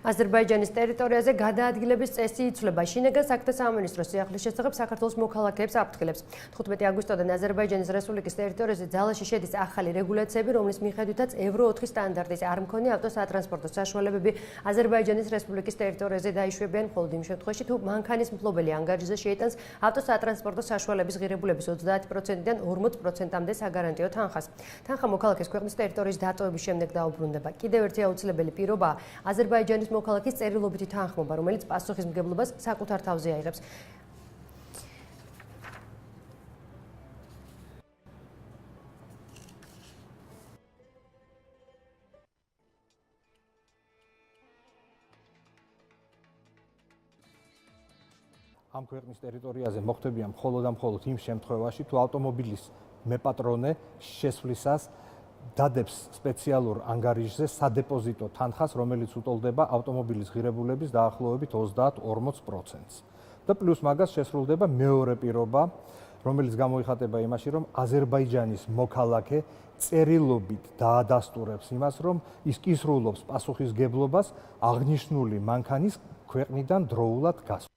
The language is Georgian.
აზერბაიჯანის ტერიტორიაზე გადაადგილების წესი იცვლება. შინაგან საქმეთა სამინისტროს სიახლის შესახებ საქართველოს მოქალაქეებს აფრთხილებს. 15 აგვისტოდან აზერბაიჯანის რესპუბლიკის ტერიტორიაზე ძალაში შედის ახალი რეგულაციები, რომლის მიხედვითაც ევრო 4 სტანდარტის არ მქონე ავტოსატრანსპორტო საშუალებები აზერბაიჯანის რესპუბლიკის ტერიტორიაზე დაიშვებიან, მხოლოდ იმ შემთხვევაში, თუ მანქანის მფლობელი ანგარიშზე შეიტანს ავტოსატრანსპორტო საშუალების ღირებულების 30%-დან 40%-მდე საგარანტიო თანხას. თანხა მოქალაქეს ქვეყნის ტერიტორიის დატოვების შემდეგ დაუბრუნდება. კიდევ ერთი აუცილებელი პირობაა აზერბაიჯანის მოქალაქის წერილობითი თანხმობა, რომელიც პასუხისმგებლობას საკუთარ თავზე აიღებს. ამ ქვეყნის ტერიტორიაზე მოხდებიან მხოლოდ და მხოლოდ იმ შემთხვევაში, თუ ავტომობილის მეპატრონე შესვლისას დადებს სპეციალურ ანგარიშზე სადეპოზიტო თანხას, რომელიც უტოლდება ავტომობილის ღირებულების დაახლოებით 30-40%-ს. და პლუს მაგას შესრულდება მეორე პირობა, რომელიც გამოიხატება იმაში, რომ აზერბაიჯანის მოქალაქე წერილობით დაადასტურებს იმას, რომ ის კისრულობს პასუხისგებლობას აღნიშნული მანქანის ქვეყნიდან დროულად გასვლას.